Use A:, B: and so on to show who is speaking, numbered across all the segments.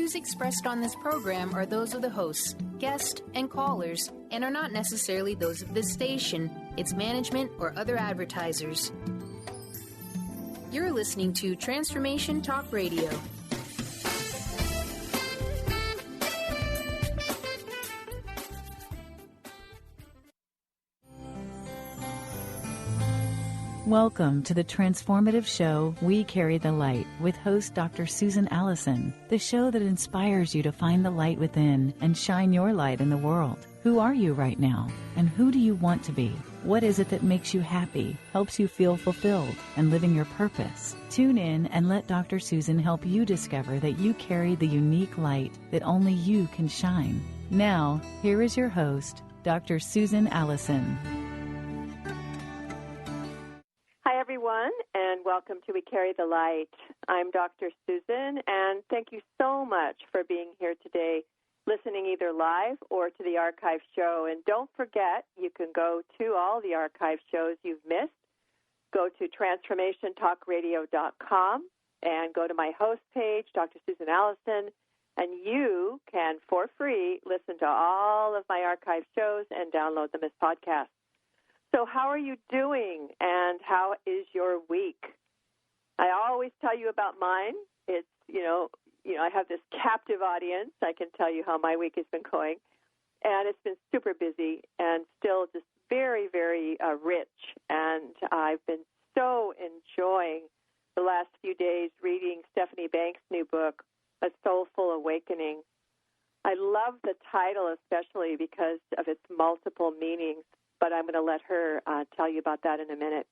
A: views expressed on this program are those of the hosts, guests, and callers, and are not necessarily those of this station, its management, or other advertisers. You're listening to Transformation Talk Radio.
B: Welcome to the transformative show, We Carry the Light, with host Dr. Susan Allison, the show that inspires you to find the light within and shine your light in the world. Who are you right now? And who do you want to be? What is it that makes you happy, helps you feel fulfilled, and living your purpose? Tune in and let Dr. Susan help you discover that you carry the unique light that only you can shine. Now, here is your host, Dr. Susan Allison.
C: Hi, everyone, and welcome to We Carry the Light. I'm Dr. Susan, and thank you so much for being here today, listening either live or to the archive show. And don't forget, you can go to all the archive shows you've missed. Go to transformationtalkradio.com and go to my host page, Dr. Susan Allison, and you can, for free, listen to all of my archive shows and download them as podcasts. So how are you doing, and how is your week? I always tell you about mine. It's, I have this captive audience. I can tell you how my week has been going, and it's been super busy and still just very, very rich, and I've been so enjoying the last few days reading Stephanie Banks' new book, A Soulful Awakening. I love the title especially because of its multiple meanings, but I'm going to let her tell you about that in a minute.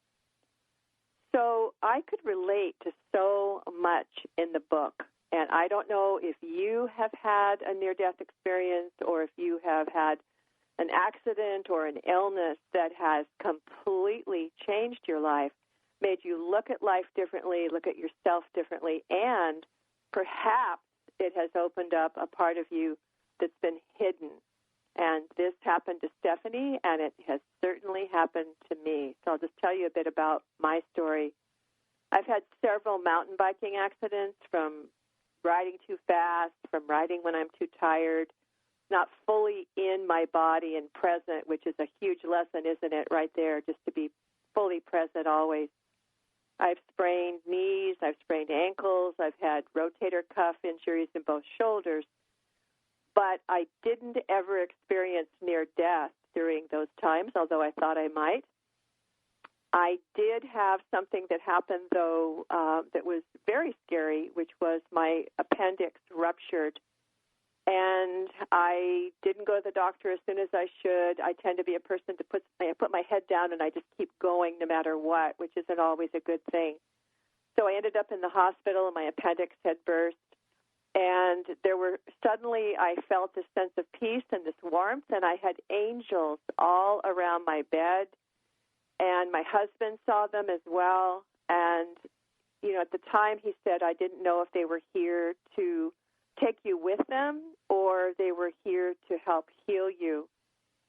C: So I could relate to so much in the book, and I don't know if you have had a near-death experience or if you have had an accident or an illness that has completely changed your life, made you look at life differently, look at yourself differently, and perhaps it has opened up a part of you that's been hidden. And this happened to Stephanie, and it has certainly happened to me. So I'll just tell you a bit about my story. I've had several mountain biking accidents, from riding too fast, from riding when I'm too tired, not fully in my body and present, which is a huge lesson, isn't it, right there, just to be fully present always. I've sprained knees, I've sprained ankles, I've had rotator cuff injuries in both shoulders. But I didn't ever experience near death during those times, although I thought I might. I did have something that happened, though, that was very scary, which was my appendix ruptured. And I didn't go to the doctor as soon as I should. I tend to be a person to put my head down and I just keep going no matter what, which isn't always a good thing. So I ended up in the hospital and my appendix had burst. And suddenly I felt this sense of peace and this warmth, and I had angels all around my bed, and my husband saw them as well. And, at the time he said, I didn't know if they were here to take you with them or they were here to help heal you.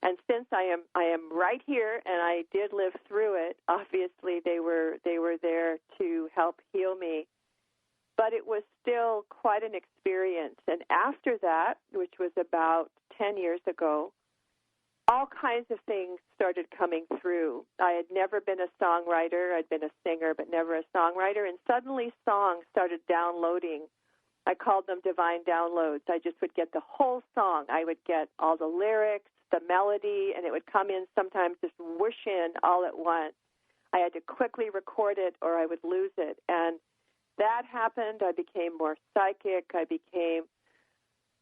C: And since I am right here and I did live through it, obviously they were there to help heal me. But it was still quite an experience. And after that, which was about 10 years ago, all kinds of things started coming through. I had never been a songwriter. I'd been a singer, but never a songwriter. And suddenly songs started downloading. I called them divine downloads. I just would get the whole song. I would get all the lyrics, the melody, and it would come in sometimes just whoosh in all at once. I had to quickly record it or I would lose it. And that happened. I became more psychic. I became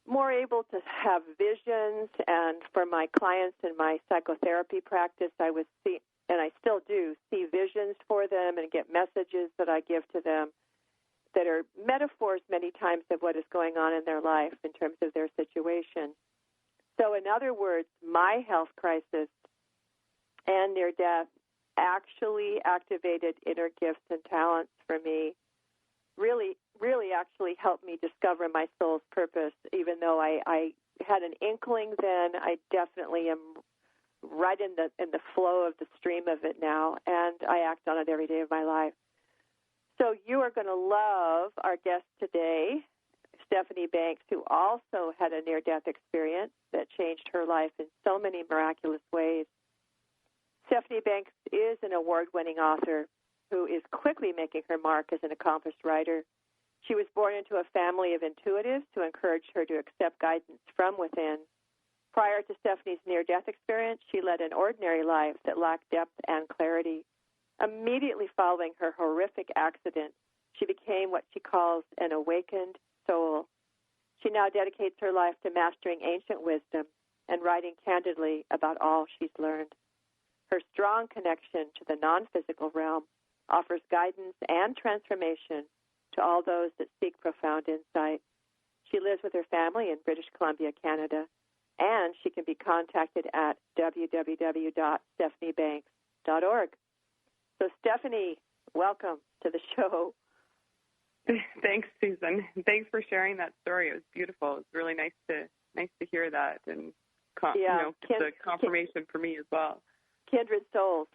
C: more able to have visions. And for my clients in my psychotherapy practice, I would see, and I still do, see visions for them and get messages that I give to them that are metaphors many times of what is going on in their life in terms of their situation. So in other words, my health crisis and near death actually activated inner gifts and talents for me, really actually helped me discover my soul's purpose. Even though I had an inkling then, I definitely am right in the flow of the stream of it now, and I act on it every day of my life. So you are going to love our guest today, Stephanie Banks, who also had a near-death experience that changed her life in so many miraculous ways. Stephanie Banks is an award-winning author who is quickly making her mark as an accomplished writer. She was born into a family of intuitives who encouraged her to accept guidance from within. Prior to Stephanie's near-death experience, she led an ordinary life that lacked depth and clarity. Immediately following her horrific accident, she became what she calls an awakened soul. She now dedicates her life to mastering ancient wisdom and writing candidly about all she's learned. Her strong connection to the non-physical realm offers guidance and transformation to all those that seek profound insight. She lives with her family in British Columbia, Canada, and she can be contacted at www.stephaniebanks.org. So, Stephanie, welcome to the show.
D: Thanks, Susan. Thanks for sharing that story. It was beautiful. It was really nice to hear that, and the confirmation for me as well.
C: Kindred souls,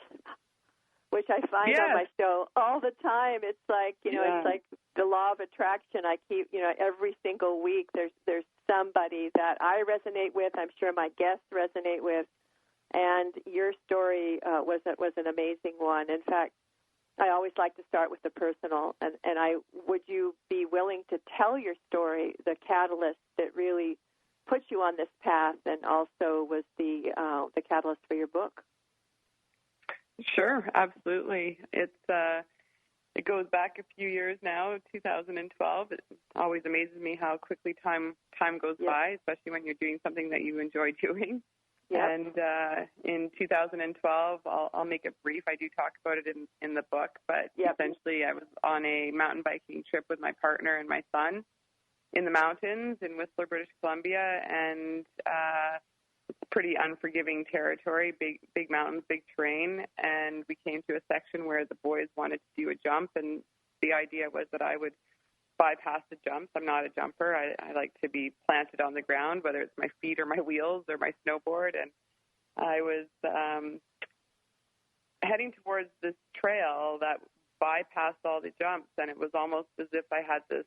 C: which I find on my show all the time. It's like it's like the law of attraction. I keep every single week there's somebody that I resonate with. I'm sure my guests resonate with, and your story was an amazing one. In fact, I always like to start with the personal, and would you be willing to tell your story, the catalyst that really put you on this path, and also was the catalyst for your book?
D: Sure, absolutely. It goes back a few years now, 2012. It always amazes me how quickly time goes by, especially when you're doing something that you enjoy doing. Yep. And in 2012, I'll make it brief. I do talk about it in the book, but essentially I was on a mountain biking trip with my partner and my son in the mountains in Whistler, British Columbia, and it's pretty unforgiving territory, big mountains, big terrain, and we came to a section where the boys wanted to do a jump, and the idea was that I would bypass the jumps. I'm not a jumper. I like to be planted on the ground, whether it's my feet or my wheels or my snowboard, and I was heading towards this trail that bypassed all the jumps, and it was almost as if I had this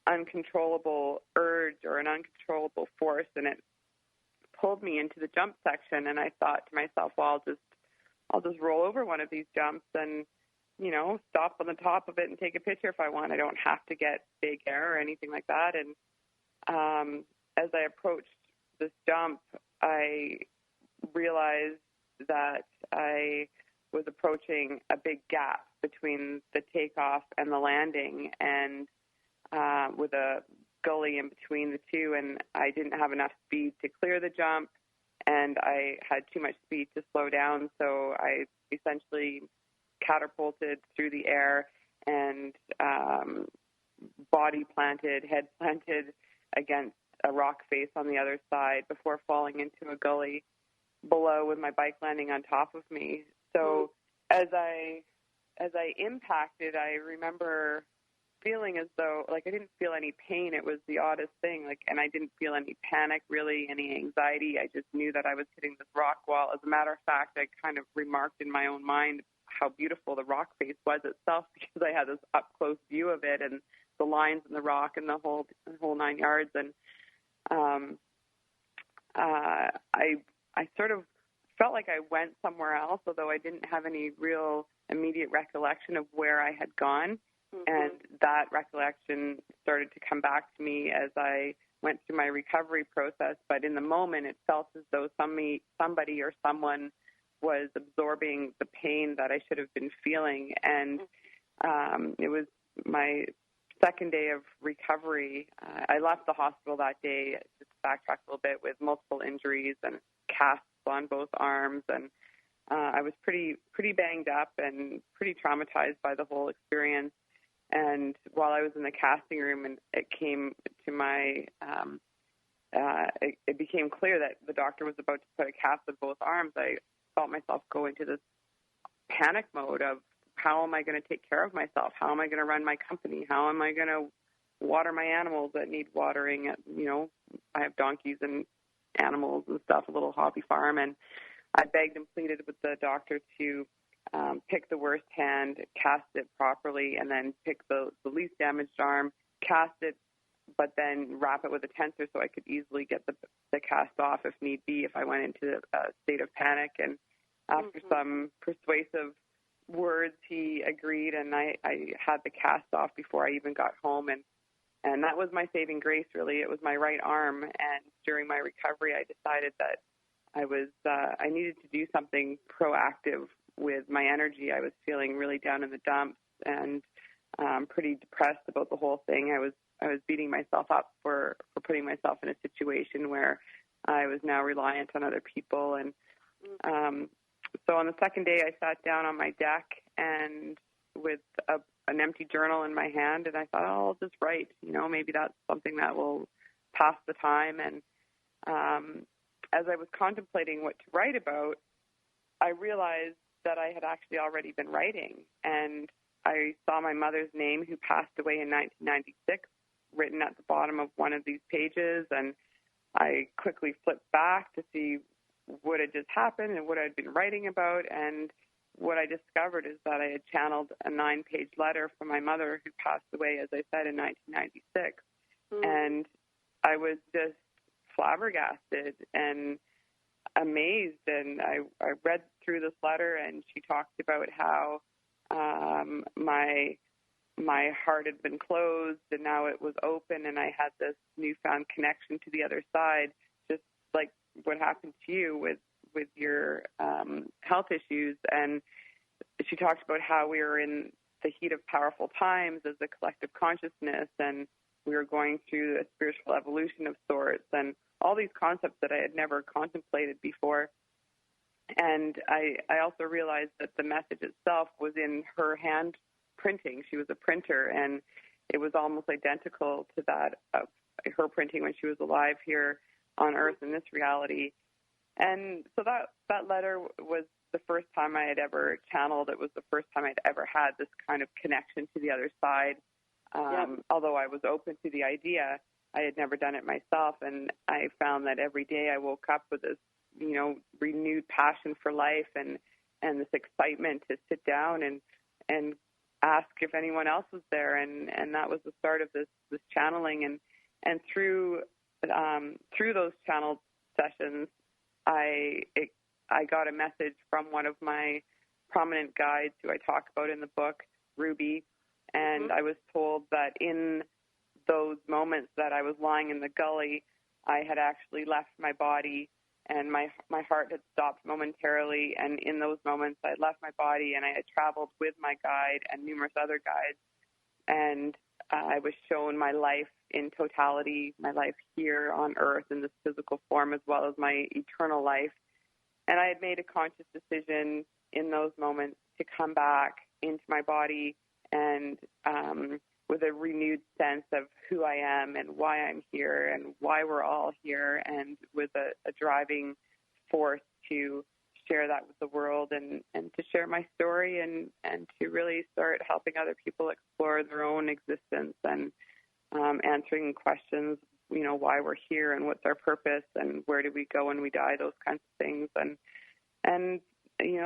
D: uncontrollable urge or an uncontrollable force, and it pulled me into the jump section, and I thought to myself, well, I'll just roll over one of these jumps and, stop on the top of it and take a picture if I want. I don't have to get big air or anything like that. And as I approached this jump, I realized that I was approaching a big gap between the takeoff and the landing, and with a gully in between the two, and I didn't have enough speed to clear the jump, and I had too much speed to slow down, so I essentially catapulted through the air and head planted against a rock face on the other side before falling into a gully below with my bike landing on top of me. So as I impacted, I remember feeling as though, I didn't feel any pain. It was the oddest thing, and I didn't feel any panic, really, any anxiety. I just knew that I was hitting this rock wall. As a matter of fact, I kind of remarked in my own mind how beautiful the rock face was itself, because I had this up-close view of it and the lines in the rock and the whole 9 yards. And I sort of felt like I went somewhere else, although I didn't have any real immediate recollection of where I had gone. And that recollection started to come back to me as I went through my recovery process. But in the moment, it felt as though somebody or someone was absorbing the pain that I should have been feeling. And it was my second day of recovery. I left the hospital that day, just to backtrack a little bit, with multiple injuries and casts on both arms. And I was pretty banged up and pretty traumatized by the whole experience. And while I was in the casting room, and it came to my, it became clear that the doctor was about to put a cast on both arms, I felt myself go into this panic mode of, how am I going to take care of myself? How am I going to run my company? How am I going to water my animals that need watering? I have donkeys and animals and stuff, a little hobby farm. And I begged and pleaded with the doctor to pick the worst hand, cast it properly, and then pick the least damaged arm, cast it but then wrap it with a tensor so I could easily get the cast off if need be, if I went into a state of panic. And after some persuasive words, he agreed, and I had the cast off before I even got home. And that was my saving grace, really. It was my right arm. And during my recovery, I decided that I needed to do something proactive with my energy. I was feeling really down in the dumps and pretty depressed about the whole thing. I was beating myself up for putting myself in a situation where I was now reliant on other people. And so on the second day, I sat down on my deck and with an empty journal in my hand, and I thought, oh, I'll just write. Maybe that's something that will pass the time. And as I was contemplating what to write about, I realized that I had actually already been writing. And I saw my mother's name, who passed away in 1996, written at the bottom of one of these pages. And I quickly flipped back to see what had just happened and what I'd been writing about. And what I discovered is that I had channeled a 9-page letter from my mother, who passed away, as I said, in 1996. And I was just flabbergasted and amazed. And I read through this letter, and she talked about how my heart had been closed and now it was open, and I had this newfound connection to the other side, just like what happened to you with your health issues. And she talked about how we were in the heat of powerful times as a collective consciousness, and we were going through a spiritual evolution of sorts, and all these concepts that I had never contemplated before. And I also realized that the message itself was in her hand printing. She was a printer, and it was almost identical to that of her printing when she was alive here on Earth in this reality. And so that letter was the first time I had ever channeled. It was the first time I'd ever had this kind of connection to the other side. Although I was open to the idea, I had never done it myself. And I found that every day I woke up with this, renewed passion for life and this excitement to sit down and ask if anyone else was there. And that was the start of this channeling. And through those channeled sessions, I got a message from one of my prominent guides who I talk about in the book, Ruby, and I was told that in those moments that I was lying in the gully, I had actually left my body, and my heart had stopped momentarily, and in those moments I had left my body, and I had traveled with my guide and numerous other guides, and I was shown my life in totality, my life here on Earth in this physical form, as well as my eternal life. And I had made a conscious decision in those moments to come back into my body and with a renewed sense of who I am and why I'm here and why we're all here, and with a driving force to share that with the world and to share my story and to really start helping other people explore their own existence and answering questions, why we're here and what's our purpose and where do we go when we die, those kinds of things. And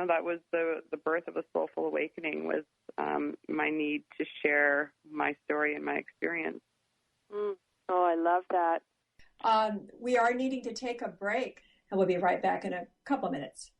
D: that was the birth of a Soulful Awakening, was my need to share my story and my experience.
C: Oh, I love that.
E: We are needing to take a break, and we'll be right back in a couple minutes.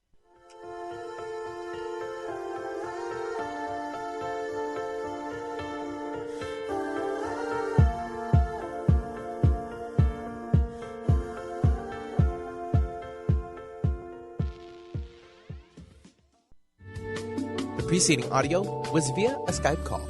F: The preceding audio was via a Skype call.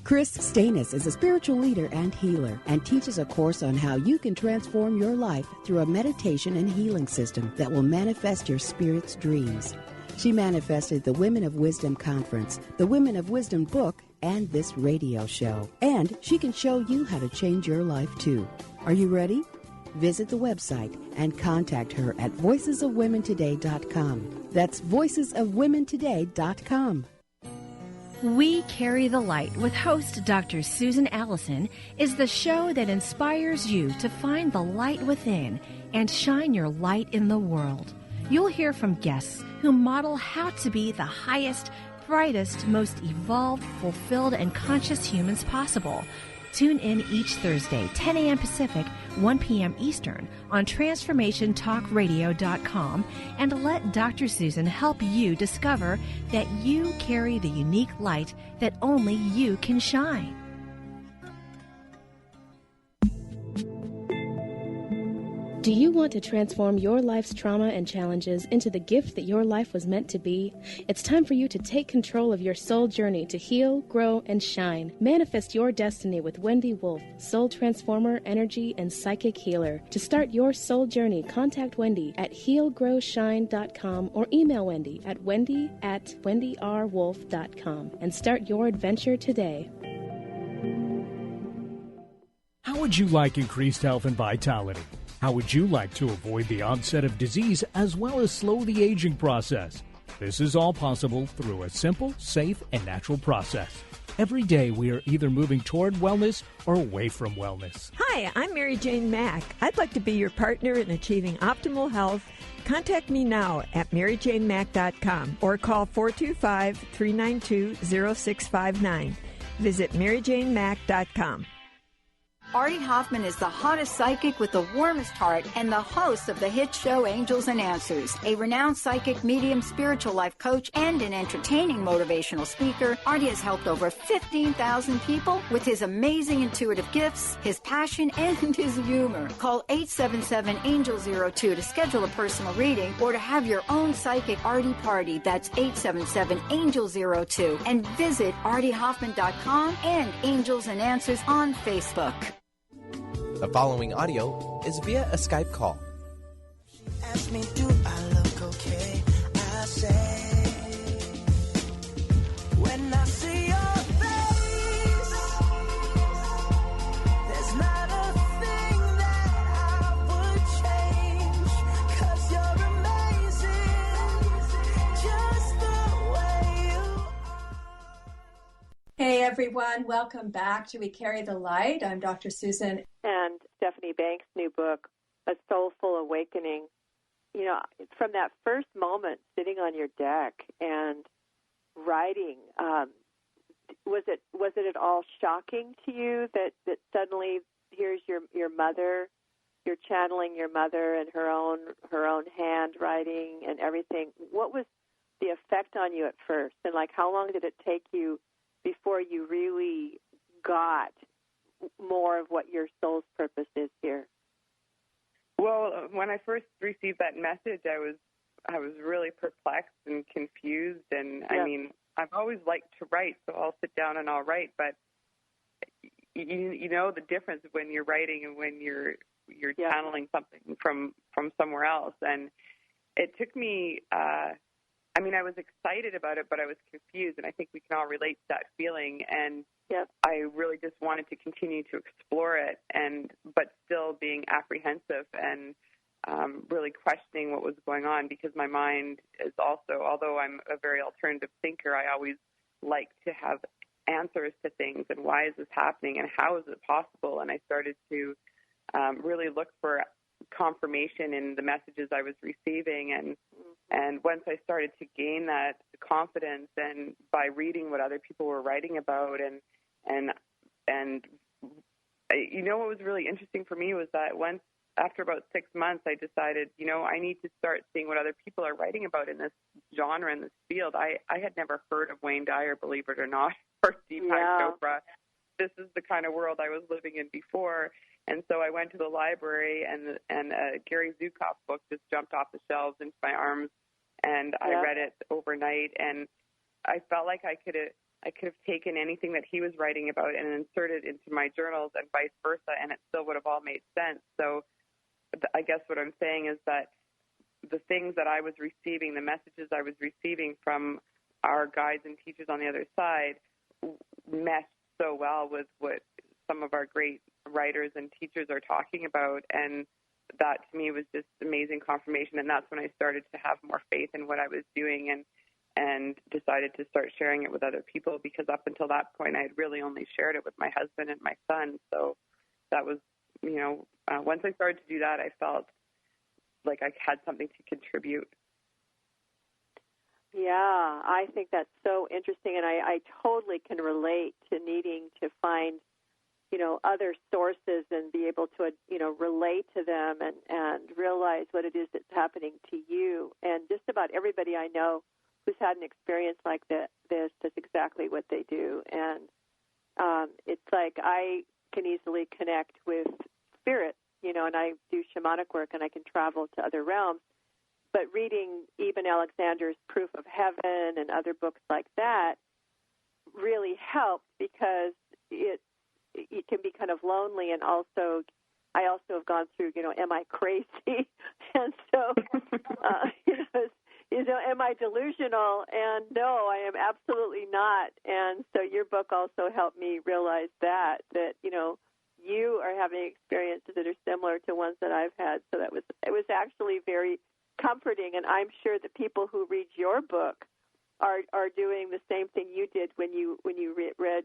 G: Chris Stanis is a spiritual leader and healer and teaches a course on how you can transform your life through a meditation and healing system that will manifest your spirit's dreams. She manifested the Women of Wisdom Conference, the Women of Wisdom book, and this radio show. And she can show you how to change your life too. Are you ready? Visit the website and contact her at voicesofwomentoday.com. That's voicesofwomentoday.com.
H: We Carry the Light with host Dr. Susan Allison is the show that inspires you to find the light within and shine your light in the world. You'll hear from guests who model how to be the highest, brightest, most evolved, fulfilled, and conscious humans possible. Tune in each Thursday, 10 a.m. Pacific, 1 p.m. Eastern on TransformationTalkRadio.com and let Dr. Susan help you discover that you carry the unique light that only you can shine.
I: Do you want to transform your life's trauma and challenges into the gift that your life was meant to be? It's time for you to take control of your soul journey to heal, grow, and shine. Manifest your destiny with Wendy Wolf, soul transformer, energy, and psychic healer. To start your soul journey, contact Wendy at healgrowshine.com or email Wendy at wendy@wendyrwolf.com and start your adventure today.
J: How would you like increased health and vitality? How would you like to avoid the onset of disease as well as slow the aging process? This is all possible through a simple, safe, and natural process. Every day we are either moving toward wellness or away from wellness.
K: Hi, I'm Mary Jane Mack. I'd like to be your partner in achieving optimal health. Contact me now at maryjanemack.com or call 425-392-0659. Visit maryjanemack.com.
L: Artie Hoffman is the hottest psychic with the warmest heart and the host of the hit show Angels and Answers. A renowned psychic, medium, spiritual life coach, and an entertaining motivational speaker, Artie has helped over 15,000 people with his amazing intuitive gifts, his passion, and his humor. Call 877-ANGEL-02 to schedule a personal reading or to have your own psychic Artie party. That's 877-ANGEL-02. And visit artiehoffman.com and Angels and Answers on Facebook.
F: The following audio is via a Skype call.
M: Ask me, do I look okay? I say, when I see your face, there's not a thing that I would change, 'cause you're amazing, just the way you are.
E: Hey everyone, welcome back to We Carry the Light. I'm Dr. Susan.
C: And Stephanie Banks' new book, A Soulful Awakening. You know, from that first moment sitting on your deck and writing, was it at all shocking to you that suddenly here's your mother, you're channeling your mother and her own handwriting and everything? What was the effect on you at first? And like, how long did it take you before you really got more of what your soul's purpose is here?
D: Well, when I first received that message, I was really perplexed and confused. And yeah. I mean, I've always liked to write, so I'll sit down and I'll write. But you know the difference when you're writing and when you're channeling something from somewhere else. And it took me. I mean, I was excited about it, but I was confused, and I think we can all relate to that feeling. And I really just wanted to continue to explore it, but still being apprehensive and really questioning what was going on, because my mind is also, although I'm a very alternative thinker, I always like to have answers to things and why is this happening and how is it possible? And I started to really look for confirmation in the messages I was receiving, and once I started to gain that confidence, and by reading what other people were writing about, and you know what was really interesting for me was that after about 6 months, I decided, you know, I need to start seeing what other people are writing about in this genre, in this field. I had never heard of Wayne Dyer, believe it or not, or Deepak Chopra. This is the kind of world I was living in before. And so I went to the library, and Gary Zukav book just jumped off the shelves into my arms, and I read it overnight, and I felt like I could have taken anything that he was writing about and inserted into my journals and vice versa, and it still would have all made sense. So I guess what I'm saying is that the things that I was receiving, the messages I was receiving from our guides and teachers on the other side, meshed so well with what some of our great writers and teachers are talking about, and that to me was just amazing confirmation. And that's when I started to have more faith in what I was doing, and decided to start sharing it with other people, because up until that point I had really only shared it with my husband and my son. So that was, you know, once I started to do that, I felt like I had something to contribute.
C: Yeah, I think that's so interesting, and I totally can relate to needing to find, other sources and be able to, relate to them and realize what it is that's happening to you. And just about everybody I know who's had an experience like this, that's exactly what they do. And it's like I can easily connect with spirit, and I do shamanic work and I can travel to other realms. But reading even Alexander's Proof of Heaven and other books like that really helps because it can be kind of lonely, and also I also have gone through, am I crazy? And so, am I delusional? And no, I am absolutely not. And so your book also helped me realize that you are having experiences that are similar to ones that I've had. So it was actually very comforting, and I'm sure that people who read your book are doing the same thing you did when you read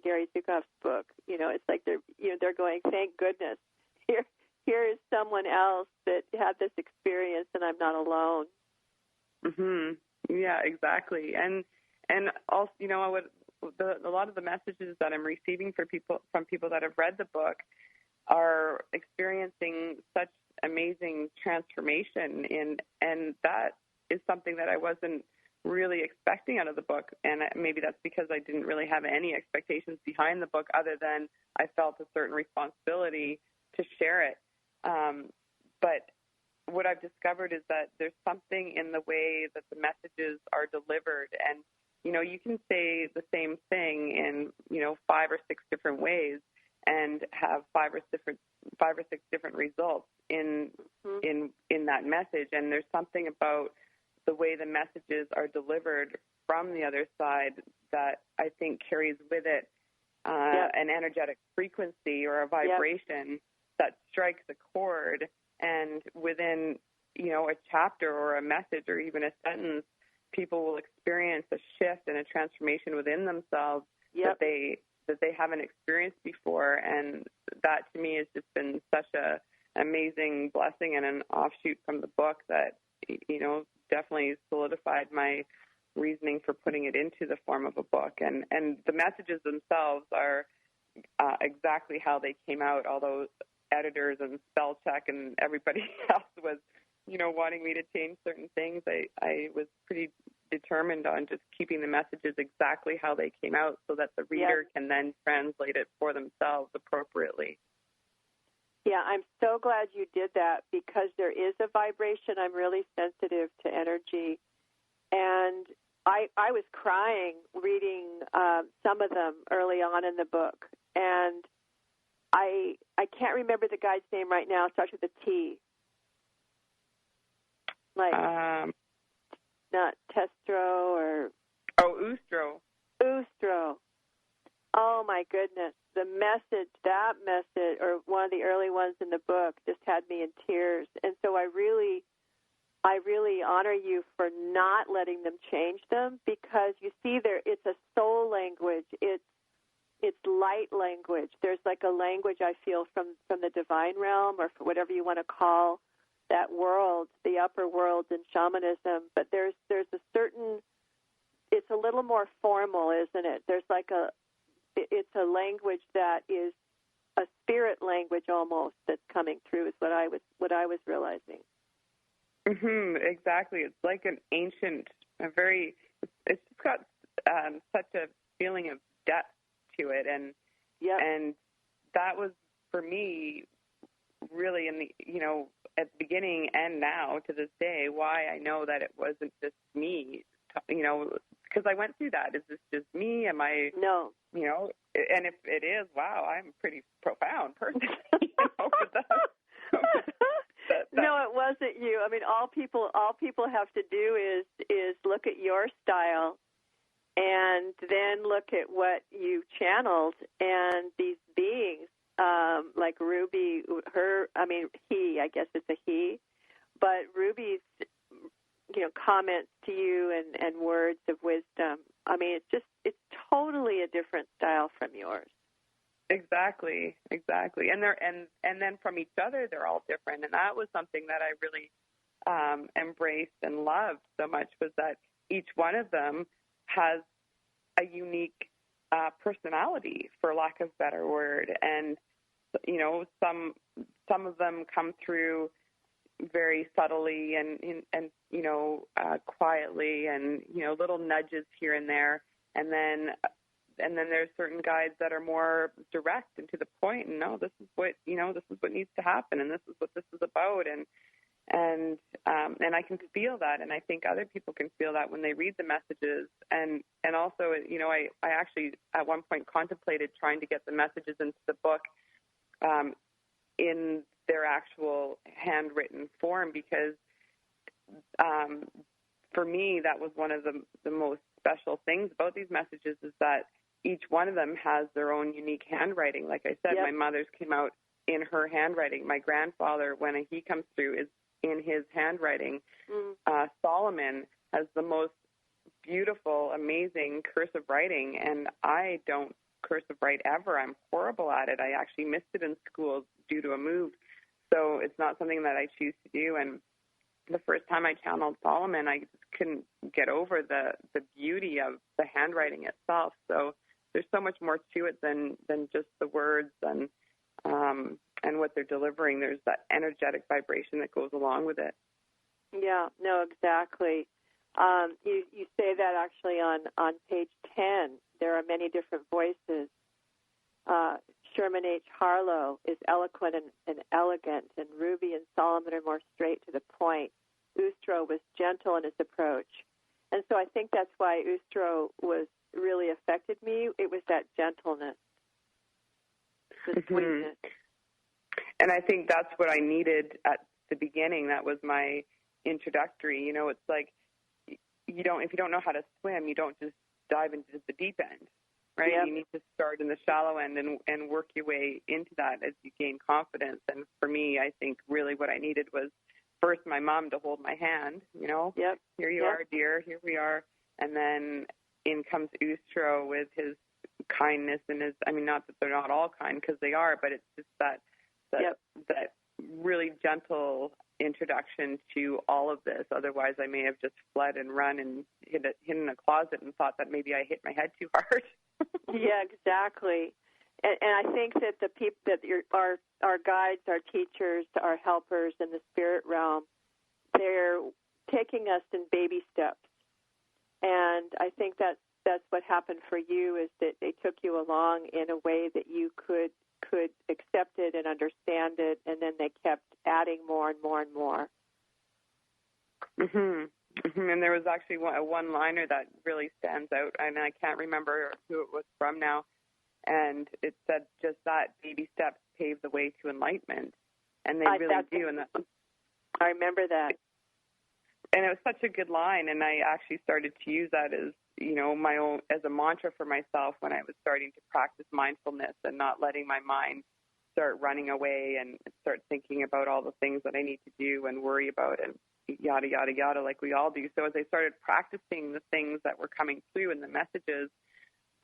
C: Gary Zukav's book. It's like they're going, thank goodness, here is someone else that had this experience, and I'm not alone.
D: Mhm. Yeah, exactly. And also, a lot of the messages that I'm receiving from people that have read the book are experiencing such amazing transformation and that is something that I wasn't really expecting out of the book, and maybe that's because I didn't really have any expectations behind the book other than I felt a certain responsibility to share it. But what I've discovered is that there's something in the way that the messages are delivered, and you can say the same thing in 5 or 6 different ways and have 5 or 6 different results in that message. And there's something about the way the messages are delivered from the other side that I think carries with it an energetic frequency or a vibration that strikes a chord, and within a chapter or a message or even a sentence, people will experience a shift and a transformation within themselves that they haven't experienced before. And that to me has just been such an amazing blessing and an offshoot from the book that definitely solidified my reasoning for putting it into the form of a book. And the messages themselves are exactly how they came out, although editors and spell check and everybody else was wanting me to change certain things. I was pretty determined on just keeping the messages exactly how they came out so that the reader can then translate it for themselves appropriately.
C: Yeah, I'm so glad you did that because there is a vibration. I'm really sensitive to energy. And I was crying reading some of them early on in the book. And I can't remember the guy's name right now. It starts with a T. Like, not Testro or...
D: Oh, Ustro.
C: Ustro. Oh, my goodness. That message, or one of the early ones in the book, just had me in tears. And so I really honor you for not letting them change them, because you see it's a soul language. It's light language. There's like a language I feel from the divine realm, or for whatever you want to call that world, the upper world in shamanism. But there's a certain, it's a little more formal, isn't it? There's like it's a language that is a spirit language almost that's coming through, is what I was realizing.
D: Exactly. It's like an ancient, it's got such a feeling of depth to it, and that was for me really in the at the beginning and now to this day why I know that it wasn't just me, because I went through that. Is this just me? Am I?
C: No.
D: And if it is, wow, I'm a pretty profound person.
C: No, it wasn't you. I mean, all people have to do is look at your style and then look at what you channeled, and these beings, like Ruby, I guess it's a he, but Ruby's, comments to you and words of wisdom. I mean, it's totally a different style from yours.
D: Exactly. And then from each other, they're all different. And that was something that I really embraced and loved so much, was that each one of them has a unique personality, for lack of a better word. And, you know, some of them come through very subtly and you know, quietly, and, you know, little nudges here and there. And then there's certain guides that are more direct and to the point, and no, this is what needs to happen, and this is what this is about. And I can feel that, and I think other people can feel that when they read the messages. And also, you know, I actually at one point contemplated trying to get the messages into the book in their actual handwritten form, because for me, that was one of the most special things about these messages, is that each one of them has their own unique handwriting. Like I said, My mother's came out in her handwriting. My grandfather, when he comes through, is in his handwriting. Solomon has the most beautiful, amazing cursive writing, and I don't cursive write ever. I'm horrible at it. I actually missed it in school due to a move, so it's not something that I choose to do. And the first time I channeled Solomon, I just couldn't get over the beauty of the handwriting itself. So there's so much more to it than just the words and what they're delivering. There's that energetic vibration that goes along with it.
C: Yeah, no, exactly. You say that actually on page 10. There are many different voices. Sherman H. Harlow is eloquent and elegant, and Ruby and Solomon are more straight to the point. Ustro was gentle in his approach. And so I think that's why Ustro really affected me. It was that gentleness, the sweetness.
D: And I think that's what I needed at the beginning. That was my introductory. You know, it's like if you don't know how to swim, you don't just dive into the deep end, right? Yep. You need to start in the shallow end and work your way into that as you gain confidence. And for me, I think really what I needed was first my mom to hold my hand, you know.
C: Yep.
D: Here you are, dear. Here we are. And then in comes Ustro with his kindness and his, I mean, not that they're not all kind, because they are, but it's just that really gentle introduction to all of this. Otherwise, I may have just fled and run and hid in a closet and thought that maybe I hit my head too hard.
C: Yeah, exactly. And I think that the people that our guides, our teachers, our helpers in the spirit realm, they're taking us in baby steps. And I think that's what happened for you, is that they took you along in a way that you could accept it and understand it, and then they kept adding more and more and more.
D: And there was actually a one-liner that really stands out, and I can't remember who it was from now, and it said just that baby steps pave the way to enlightenment, and they really do. And
C: I remember that.
D: And it was such a good line, and I actually started to use that as, you know, my own, as a mantra for myself when I was starting to practice mindfulness and not letting my mind start running away and start thinking about all the things that I need to do and worry about and yada, yada, yada, like we all do. So as I started practicing the things that were coming through in the messages,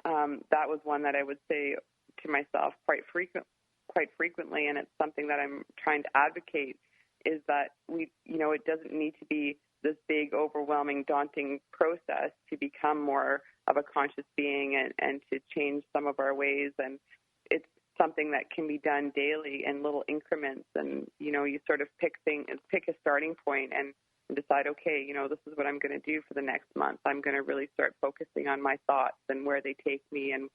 D: that was one that I would say to myself quite frequently, and it's something that I'm trying to advocate, is that it doesn't need to be this big, overwhelming, daunting process to become more of a conscious being and to change some of our ways. And it's something that can be done daily in little increments. And, you know, you sort of pick a starting point and decide, okay, you know, this is what I'm going to do for the next month. I'm going to really start focusing on my thoughts and where they take me. And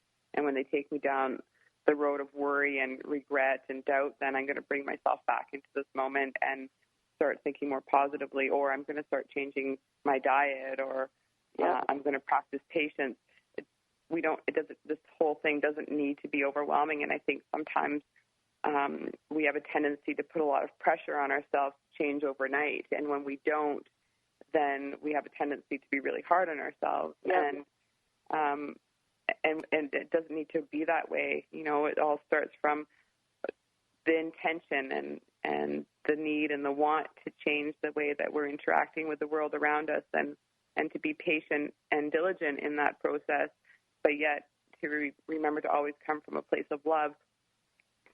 D: when they take me down the road of worry and regret and doubt, then I'm going to bring myself back into this moment and start thinking more positively, or I'm going to start changing my diet, or I'm going to practice patience. This whole thing doesn't need to be overwhelming, and I think sometimes we have a tendency to put a lot of pressure on ourselves to change overnight, and when we don't, then we have a tendency to be really hard on ourselves. And it doesn't need to be that way. You know, it all starts from the intention and the need and the want to change the way that we're interacting with the world around us, and to be patient and diligent in that process, but yet to remember to always come from a place of love,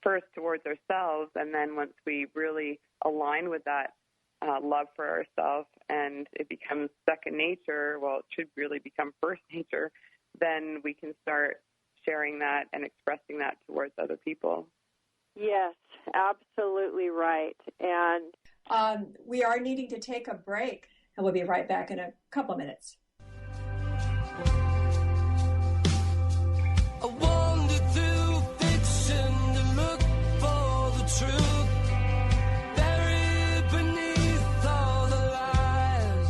D: first towards ourselves, and then once we really align with that love for ourselves and it becomes second nature, well, it should really become first nature, then we can start sharing that and expressing that towards other people.
C: Yes, absolutely right. And
E: we are needing to take a break, and we'll be right back in a couple minutes.
M: I wandered through fiction to look for the truth, buried beneath all the lies,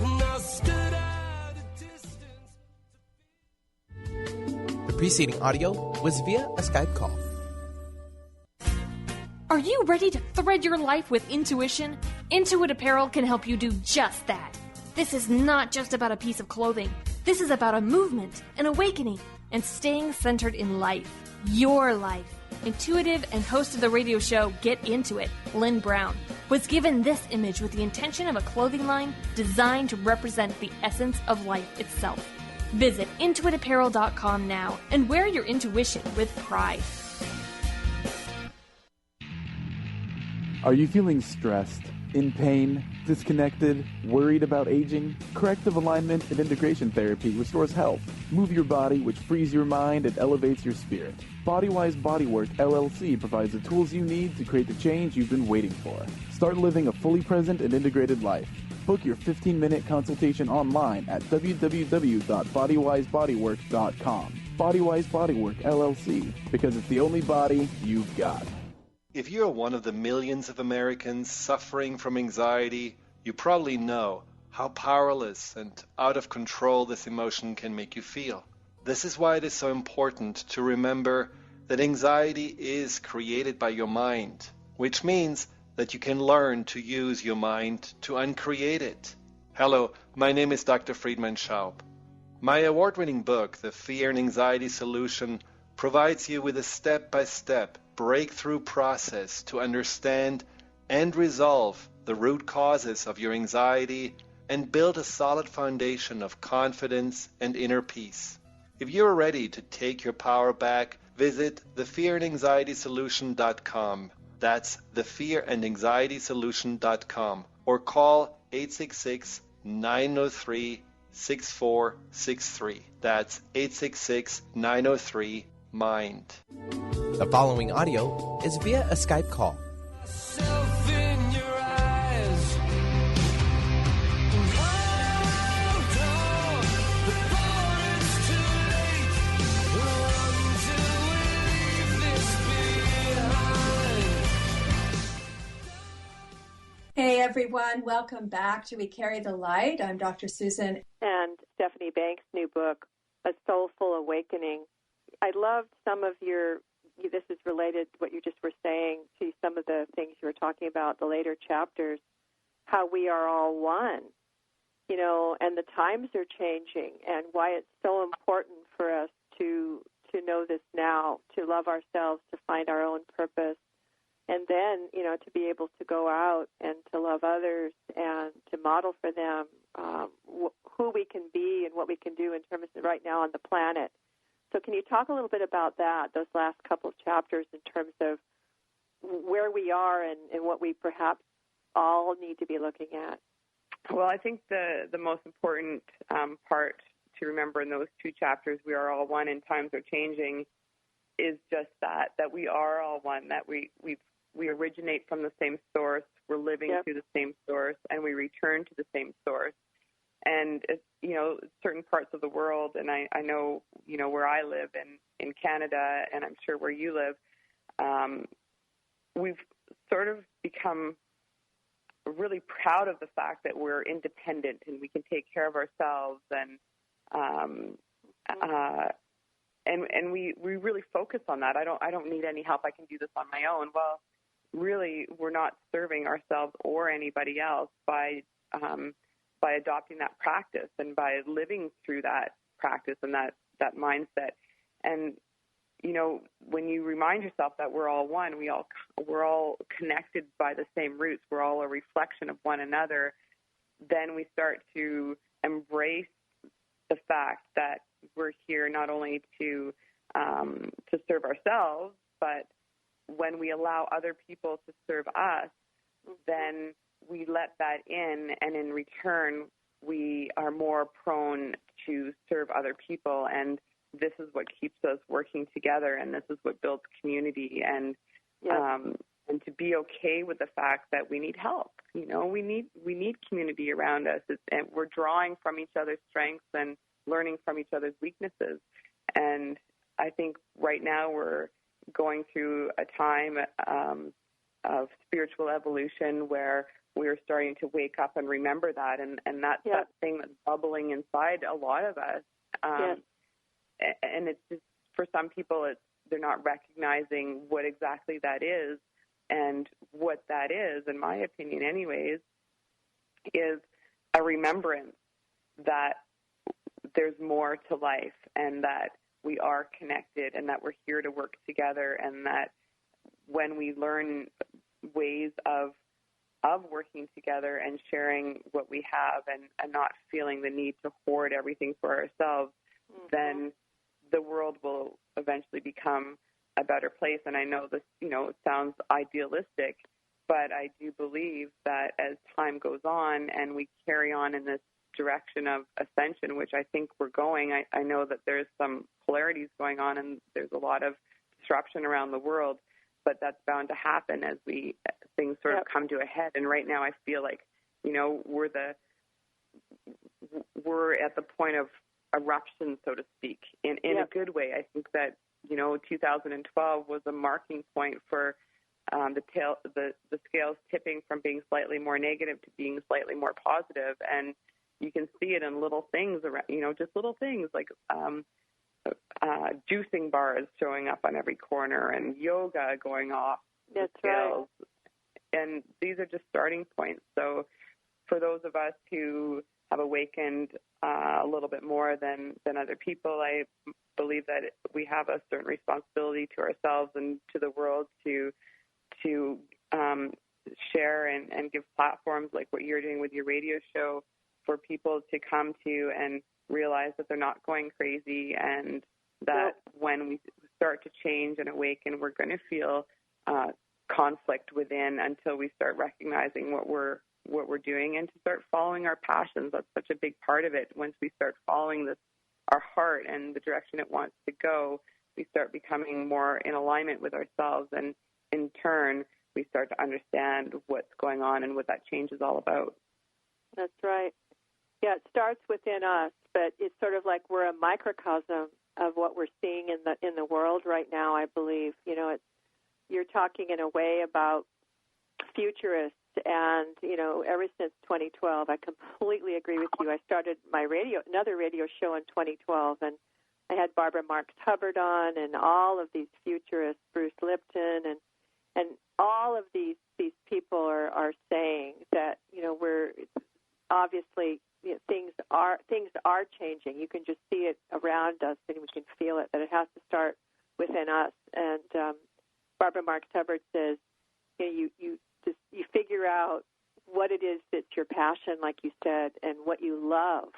M: and I stood at a distance.
F: The preceding audio was via a Skype call.
N: Are you ready to thread your life with intuition? Intuit Apparel can help you do just that. This is not just about a piece of clothing. This is about a movement, an awakening, and staying centered in life. Your life. Intuitive and host of the radio show Get Into It, Lynn Brown, was given this image with the intention of a clothing line designed to represent the essence of life itself. Visit intuitapparel.com now and wear your intuition with pride.
O: Are you feeling stressed, in pain, disconnected, worried about aging? Corrective alignment and integration therapy restores health. Move your body, which frees your mind and elevates your spirit. Bodywise Bodywork LLC provides the tools you need to create the change you've been waiting for. Start living a fully present and integrated life. Book your 15-minute consultation online at www.bodywisebodywork.com. Bodywise Bodywork LLC, because it's the only body you've got.
P: If you're one of the millions of Americans suffering from anxiety, you probably know how powerless and out of control this emotion can make you feel. This is why it is so important to remember that anxiety is created by your mind, which means that you can learn to use your mind to uncreate it. Hello, my name is Dr. Friedman Schaub. My award-winning book, The Fear and Anxiety Solution, provides you with a step-by-step breakthrough process to understand and resolve the root causes of your anxiety and build a solid foundation of confidence and inner peace. If you're ready to take your power back, visit thefearandanxietysolution.com. That's thefearandanxietysolution.com, or call 866-903-6463. That's 866-903-MIND.
F: The following audio is via a Skype call.
M: Self in your eyes. Hold on before it's too late. Run till we leave this behind.
E: Hey everyone, welcome back to We Carry the Light. I'm Dr. Susan.
C: And Stephanie Banks' new book, A Soulful Awakening. I loved some of this is related, what you just were saying, to some of the things you were talking about, the later chapters, how we are all one, and the times are changing, and why it's so important for us to know this now, to love ourselves, to find our own purpose, and then, to be able to go out and to love others and to model for them who we can be and what we can do in terms of right now on the planet. So can you talk a little bit about that, those last couple of chapters, in terms of where we are and what we perhaps all need to be looking at?
D: Well, I think the most important part to remember in those two chapters, we are all one and times are changing, is just that we are all one, that we originate from the same source, we're living through the same source, and we return to the same source. And, certain parts of the world, and I know, where I live in Canada, and I'm sure where you live, we've sort of become really proud of the fact that we're independent and we can take care of ourselves, and we really focus on that. I don't need any help. I can do this on my own. Well, really, we're not serving ourselves or anybody else by adopting that practice and by living through that practice and that mindset. And, when you remind yourself that we're all one, we're all connected by the same roots, we're all a reflection of one another, then we start to embrace the fact that we're here not only to serve ourselves, but when we allow other people to serve us, then we let that in, and in return, we are more prone to serve other people. And this is what keeps us working together, and this is what builds community, and to be okay with the fact that we need help. You know, we need community around us, and we're drawing from each other's strengths and learning from each other's weaknesses. And I think right now we're going through a time of spiritual evolution where we're starting to wake up and remember that, and that's that thing that's bubbling inside a lot of us. And it's just, for some people, they're not recognizing what exactly that is. And what that is, in my opinion anyways, is a remembrance that there's more to life, and that we are connected, and that we're here to work together, and that when we learn ways of working together and sharing what we have, and not feeling the need to hoard everything for ourselves, then the world will eventually become a better place. And I know this, it sounds idealistic, but I do believe that as time goes on and we carry on in this direction of ascension, which I think we're going, I know that there's some polarities going on, and there's a lot of disruption around the world, but that's bound to happen as things sort of come to a head. And right now I feel like, we're at the point of eruption, so to speak, in a good way. I think that 2012 was a marking point for the scales tipping from being slightly more negative to being slightly more positive, and you can see it in little things around, just little things like juicing bars showing up on every corner, and yoga going off the scales. Right. And these are just starting points. So for those of us who have awakened a little bit more than other people, I believe that we have a certain responsibility to ourselves and to the world to share and give platforms like what you're doing with your radio show for people to come to and realize that they're not going crazy, and that when we start to change and awaken, we're going to feel conflict within until we start recognizing what we're doing, and to start following our passions. That's such a big part of it. Once we start following our heart and the direction it wants to go, we start becoming more in alignment with ourselves, and in turn, we start to understand what's going on and what that change is all about.
C: That's right. Yeah, it starts within us, but it's sort of like we're a microcosm of what we're seeing in the world right now, I believe. You're talking in a way about futurists, and, ever since 2012, I completely agree with you. I started another radio show in 2012, and I had Barbara Marx Hubbard on, and all of these futurists, Bruce Lipton, and all of these people are saying that, we're obviously, things are changing. You can just see it around us, and we can feel it, that it has to start within us. And Barbara Marx Hubbard says, you figure out what it is that's your passion, like you said, and what you love,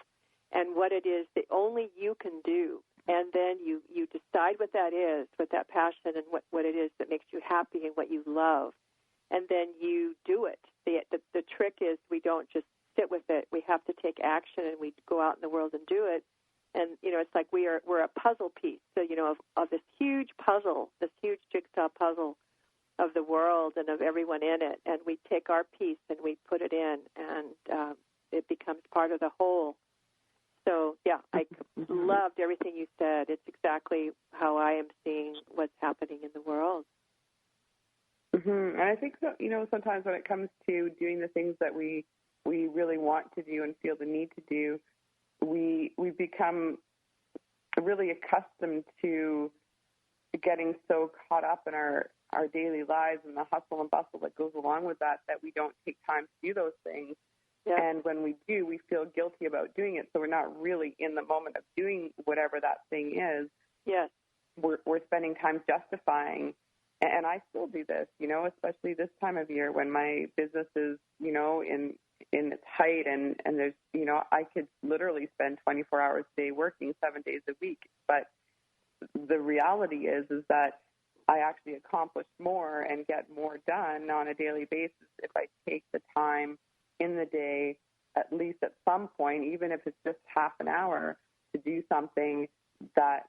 C: and what it is that only you can do. And then you decide what that is, what that passion and what it is that makes you happy and what you love. And then you do it. The trick is we don't just sit with it. We have to take action, and we go out in the world and do it. And, it's like we're a puzzle piece, so, of this huge puzzle, this huge jigsaw puzzle of the world and of everyone in it. And we take our piece and we put it in, and it becomes part of the whole. So, yeah, I loved everything you said. It's exactly how I am seeing what's happening in the world.
D: Mm-hmm. And I think, sometimes when it comes to doing the things that we really want to do and feel the need to do, we become really accustomed to getting so caught up in our daily lives and the hustle and bustle that goes along with that we don't take time to do those things. Yeah. And when we do, we feel guilty about doing it, so we're not really in the moment of doing whatever that thing is. Yes. We're spending time justifying, and I still do this, especially this time of year when my business is, in its height, and there's, I could literally spend 24 hours a day working 7 days a week. But the reality is that I actually accomplish more and get more done on a daily basis if I take the time in the day, at least at some point, even if it's just half an hour, to do something that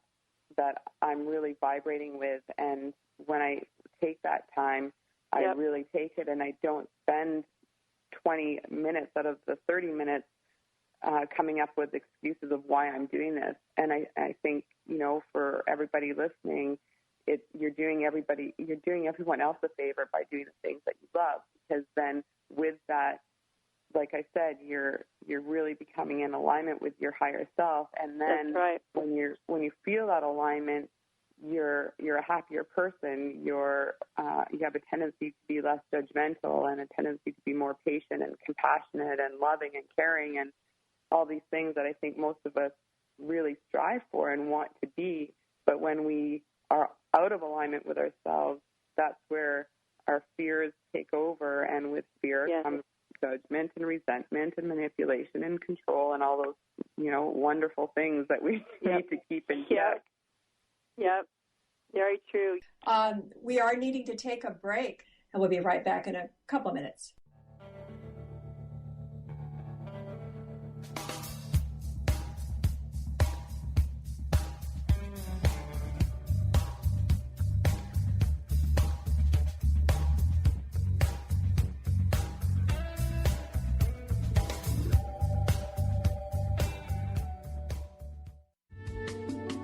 D: that I'm really vibrating with. And when I take that time, I really take it, and I don't spend 20 minutes out of the 30 minutes coming up with excuses of why I'm doing this. And I think, for everybody listening, you're doing everyone else a favor by doing the things that you love, because then with that, like I said, you're really becoming in alignment with your higher self. And then when you feel that alignment, you're a happier person. You have a tendency to be less judgmental and a tendency to be more patient and compassionate and loving and caring and all these things that I think most of us really strive for and want to be. But when we are out of alignment with ourselves, that's where our fears take over. And with fear comes judgment and resentment and manipulation and control and all those, wonderful things that we need to keep in check.
C: Yep. Very true.
E: We are needing to take a break, and we'll be right back in a couple minutes.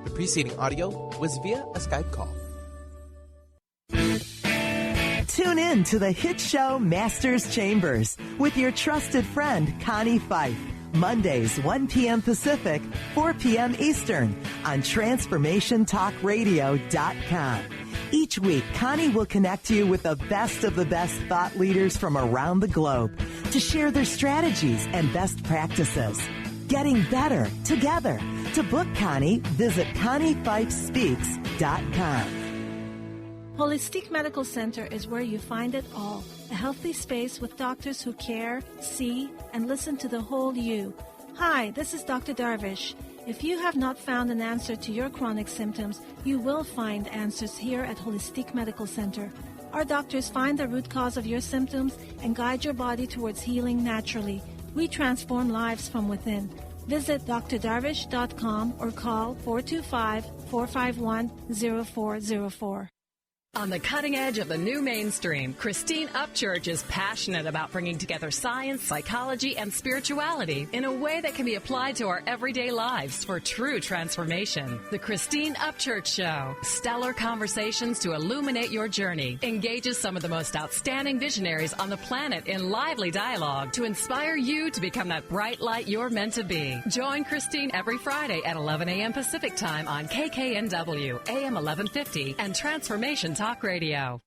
F: The preceding audio was via a Skype call.
Q: Tune in to the hit show Masters Chambers with your trusted friend Connie Fife. Mondays, 1 p.m. Pacific, 4 p.m. Eastern on TransformationTalkRadio.com. Each week, Connie will connect you with the best thought leaders from around the globe to share their strategies and best practices. Getting better together. To book Connie, visit ConnieFifeSpeaks.com.
R: Holistic Medical Center is where you find it all. A healthy space with doctors who care, see, and listen to the whole you. Hi, this is Dr. Darvish. If you have not found an answer to your chronic symptoms, you will find answers here at Holistic Medical Center. Our doctors find the root cause of your symptoms and guide your body towards healing naturally. We transform lives from within. Visit drdarvish.com or call 425-451-0404.
S: On the cutting edge of the new mainstream, Christine Upchurch is passionate about bringing together science, psychology, and spirituality in a way that can be applied to our everyday lives for true transformation. The Christine Upchurch Show, stellar conversations to illuminate your journey, engages some of the most outstanding visionaries on the planet in lively dialogue to inspire you to become that bright light you're meant to be. Join Christine every Friday at 11 a.m. Pacific Time on KKNW, AM 1150, and Transformation Talk Radio.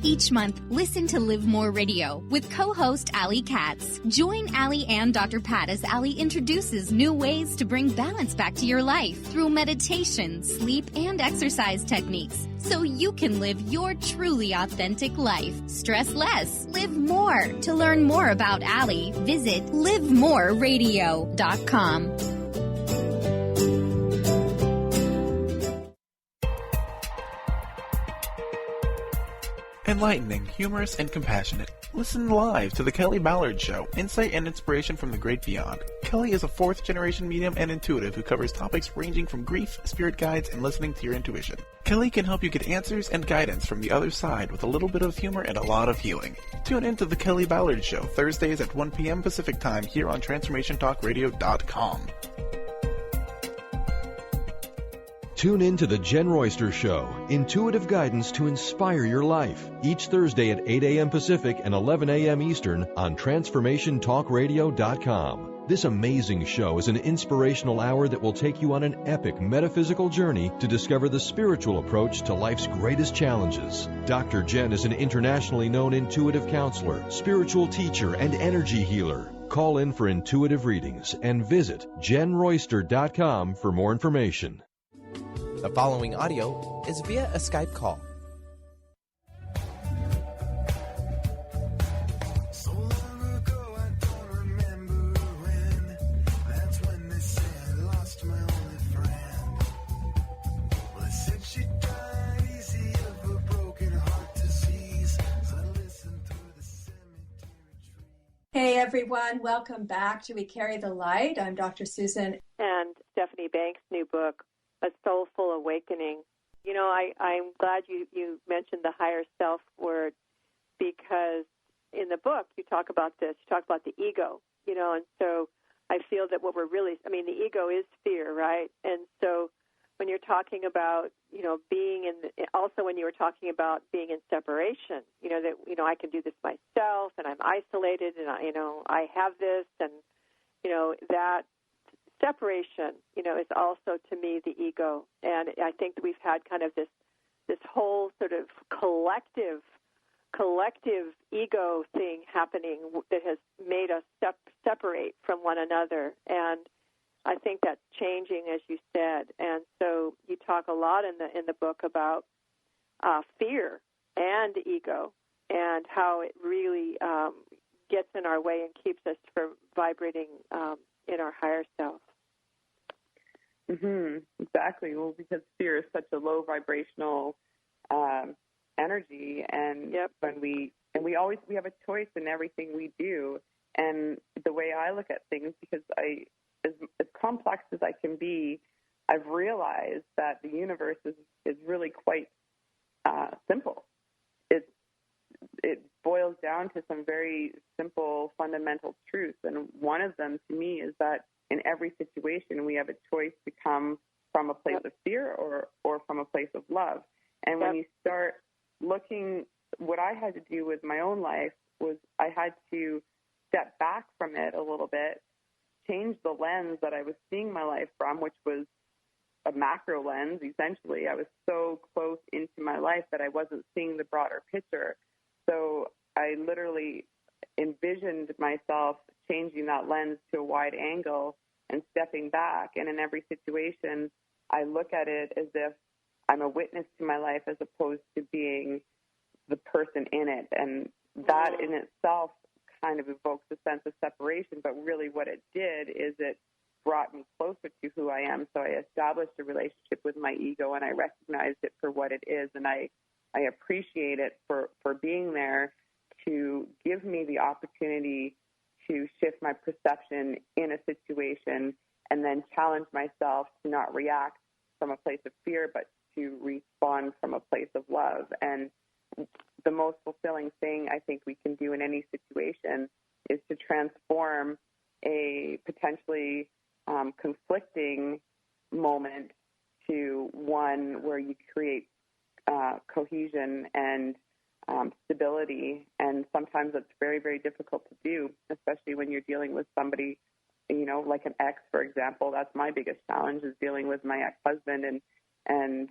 T: Each month, listen to Live More Radio with co-host Allie Katz. Join Allie and Dr. Pat as Allie introduces new ways to bring balance back to your life through meditation, sleep, and exercise techniques so you can live your truly authentic life. Stress less, live more. To learn more about Allie, visit livemoreradio.com.
O: Enlightening, humorous, and compassionate. Listen live to The Kelly Ballard Show, insight and inspiration from the great beyond. Kelly is a fourth-generation medium and intuitive who covers topics ranging from grief, spirit guides, and listening to your intuition. Kelly can help you get answers and guidance from the other side with a little bit of humor and a lot of healing. Tune in to The Kelly Ballard Show, Thursdays at 1 p.m. Pacific Time here on TransformationTalkRadio.com.
U: Tune in to The Jen Royster Show, intuitive guidance to inspire your life, each Thursday at 8 a.m. Pacific and 11 a.m. Eastern on TransformationTalkRadio.com. This amazing show is an inspirational hour that will take you on an epic metaphysical journey to discover the spiritual approach to life's greatest challenges. Dr. Jen is an internationally known intuitive counselor, spiritual teacher, and energy healer. Call in for intuitive readings and visit JenRoyster.com for more information.
F: The following audio is via a Skype call.
E: Hey everyone, welcome back to We Carry the Light. I'm Dr. Susan.
C: And Stephanie Banks' new book, A Soulful Awakening. You know, I'm glad you mentioned the higher self word, because in the book you talk about this. You talk about the ego, you know, and so I feel that what we're really, I mean, the ego is fear, right? And so when you're talking about, you know, being in, also when you were talking about being in separation, you know, that, you know, I can do this myself and I'm isolated and, I have this, and, you know, that separation, you know, is also to me the ego. And I think that we've had kind of this whole sort of collective ego thing happening that has made us separate from one another. And I think that's changing, as you said. And so you talk a lot in the book about fear and ego and how it really gets in our way and keeps us from vibrating in our higher self.
D: Exactly. Well, because fear is such a low vibrational energy, and when we have a choice in everything we do. And the way I look at things, because as complex as I can be, I've realized that the universe is really quite simple. It boils down to some very simple fundamental truths, and one of them to me is that in every situation we have a choice to come from a place of fear or from a place of love. And when you start looking, what I had to do with my own life was I had to step back from it a little bit, change the lens that I was seeing my life from, which was a macro lens, essentially. I was so close into my life that I wasn't seeing the broader picture. So I literally envisioned myself changing that lens to a wide angle and stepping back. And in every situation, I look at it as if I'm a witness to my life as opposed to being the person in it. And that in itself kind of evokes a sense of separation. But really what it did is it brought me closer to who I am. So I established a relationship with my ego, and I recognized it for what it is. And I appreciate it for being there to give me the opportunity to shift my perception in a situation and then challenge myself to not react from a place of fear, but to respond from a place of love. And the most fulfilling thing I think we can do in any situation is to transform a potentially conflicting moment to one where you create cohesion and stability. And sometimes it's very, very difficult to do, especially when you're dealing with somebody, you know, like an ex, for example. That's my biggest challenge, is dealing with my ex-husband. And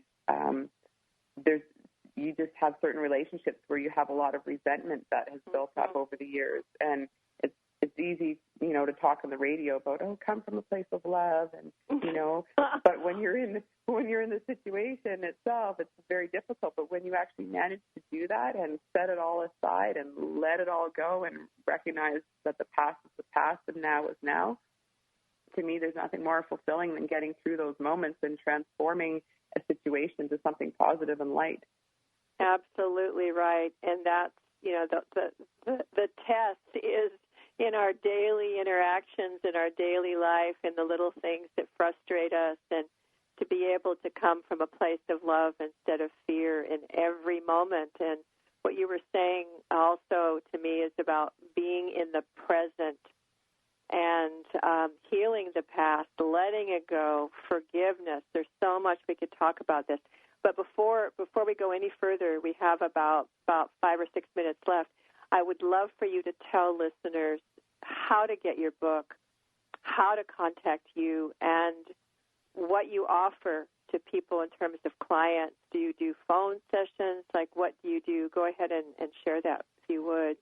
D: you just have certain relationships where you have a lot of resentment that has built up over the years. And it's easy, you know, to talk on the radio about, come from a place of love, and you know, but when you're in the situation itself, it's very difficult. But when you actually manage to do that and set it all aside and let it all go and recognize that the past is the past and now is now, to me, there's nothing more fulfilling than getting through those moments and transforming a situation to something positive and light.
C: Absolutely right. And that's, you know, the test is in our daily interactions, in our daily life, in the little things that frustrate us, and to be able to come from a place of love instead of fear in every moment. And what you were saying also to me is about being in the present and healing the past, letting it go, forgiveness. There's so much we could talk about this. But before we go any further, we have about 5 or 6 minutes left. I would love for you to tell listeners how to get your book, how to contact you, and what you offer to people in terms of clients. Do you do phone sessions? Like, what do you do? Go ahead and share that, if you would.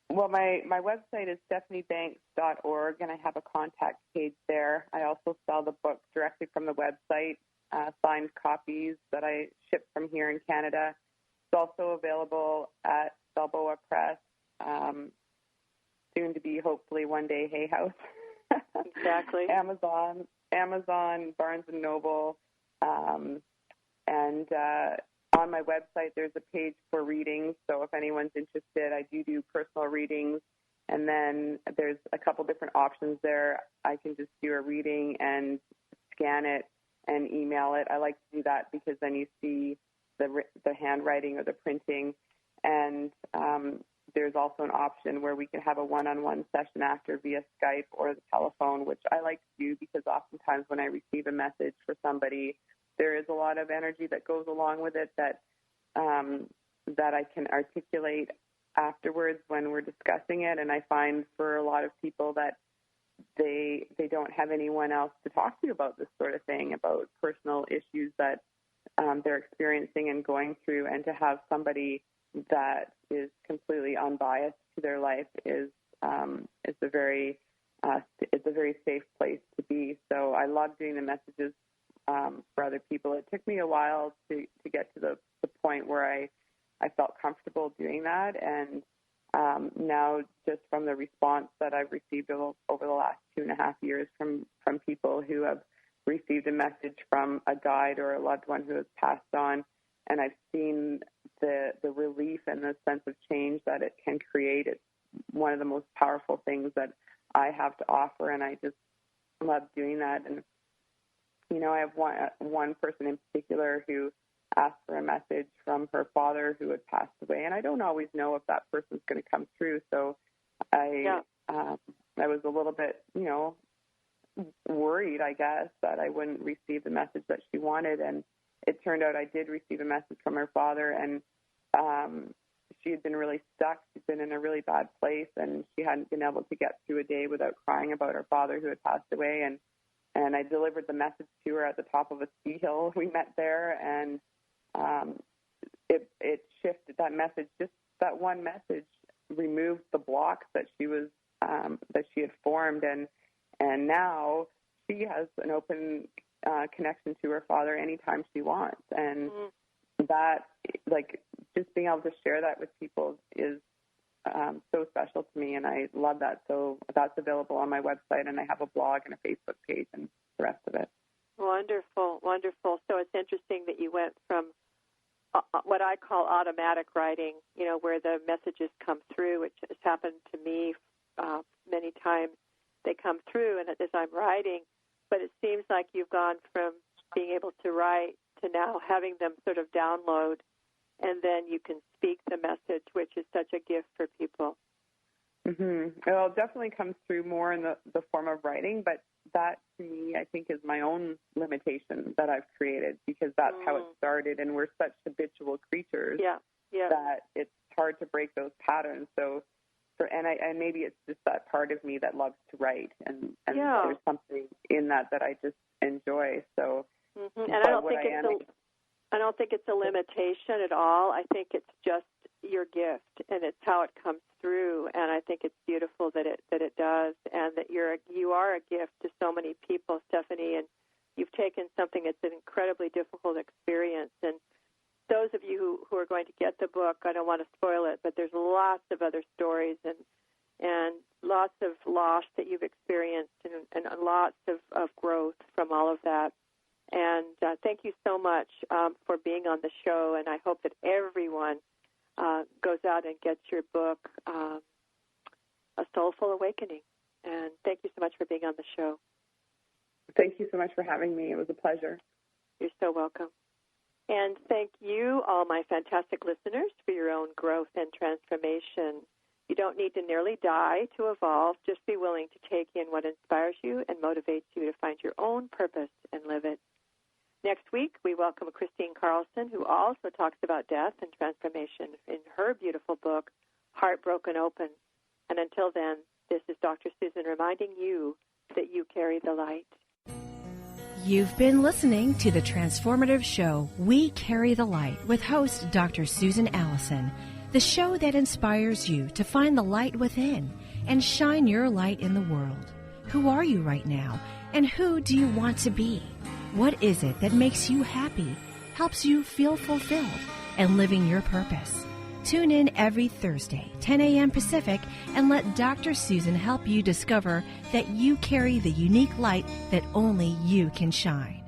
D: Well, my website is stephaniebanks.org, and I have a contact page there. I also sell the book directly from the website, signed copies that I ship from here in Canada. It's also available at Balboa Press, soon to be hopefully one day Hay House.
C: Exactly.
D: Amazon, Barnes & Noble, and on my website there's a page for readings. So if anyone's interested, I do personal readings And then there's a couple different options there. I can just do a reading and scan it and email it. I like to do that because then you see the handwriting or the printing. And there's also an option where we can have a one-on-one session after via Skype or the telephone, which I like to do because oftentimes when I receive a message for somebody, there is a lot of energy that goes along with it that I can articulate afterwards when we're discussing it. And I find for a lot of people that they don't have anyone else to talk to about this sort of thing, about personal issues that they're experiencing and going through, and to have somebody that is completely unbiased to their life is a very safe place to be. So I love doing the messages for other people. It took me a while to get to the point where I felt comfortable doing that, and now just from the response that I've received over the last 2.5 years from people who have received a message from a guide or a loved one who has passed on, and I've seen the relief and the sense of change that it can create. It's one of the most powerful things that I have to offer, and I just love doing that. And, I have one person in particular who asked for a message from her father who had passed away, and I don't always know if that person's going to come through. So I was a little bit, worried, I guess, that I wouldn't receive the message that she wanted. And it turned out I did receive a message from her father, and she had been really stuck. She'd been in a really bad place, and she hadn't been able to get through a day without crying about her father who had passed away. And I delivered the message to her at the top of a ski hill. We met there, and it shifted that message. Just that one message removed the blocks that she had formed, and now she has an open connection to her father anytime she wants. And that, just being able to share that with people is so special to me, and I love that. So that's available on my website, and I have a blog and a Facebook page and the rest of it.
C: Wonderful, wonderful. So it's interesting that you went from what I call automatic writing, where the messages come through, which has happened to me many times. They come through, and as I'm writing, but it seems like you've gone from being able to write to now having them sort of download, and then you can speak the message, which is such a gift for people.
D: Mm-hmm. Well, it definitely comes through more in the form of writing, but that, to me, I think is my own limitation that I've created, because that's how it started, and we're such habitual creatures that it's hard to break those patterns. So, and maybe it's just that part of me that loves to write, and there's something in that I just enjoy. So,
C: and I don't think it's a limitation at all. I think it's just your gift, and it's how it comes through. And I think it's beautiful that it does, and that you are a gift to so many people, Stephanie. And you've taken something that's an incredibly difficult experience. And those of you who are going to get the book, I don't want to spoil it, but there's lots of other stories and lots of loss that you've experienced, and lots of growth from all of that. And thank you so much for being on the show, and I hope that everyone goes out and gets your book, A Soulful Awakening. And thank you so much for being on the show.
D: Thank you so much for having me. It was a pleasure.
C: You're so welcome. And thank you, all my fantastic listeners, for your own growth and transformation. You don't need to nearly die to evolve. Just be willing to take in what inspires you and motivates you to find your own purpose and live it. Next week, we welcome Christine Carlson, who also talks about death and transformation in her beautiful book, Heartbroken Open. And until then, this is Dr. Susan reminding you that you carry the light.
H: You've been listening to the transformative show, We Carry the Light, with host Dr. Susan Allison, the show that inspires you to find the light within and shine your light in the world. Who are you right now, and who do you want to be? What is it that makes you happy, helps you feel fulfilled, and living your purpose? Tune in every Thursday, 10 a.m. Pacific, and let Dr. Susan help you discover that you carry the unique light that only you can shine.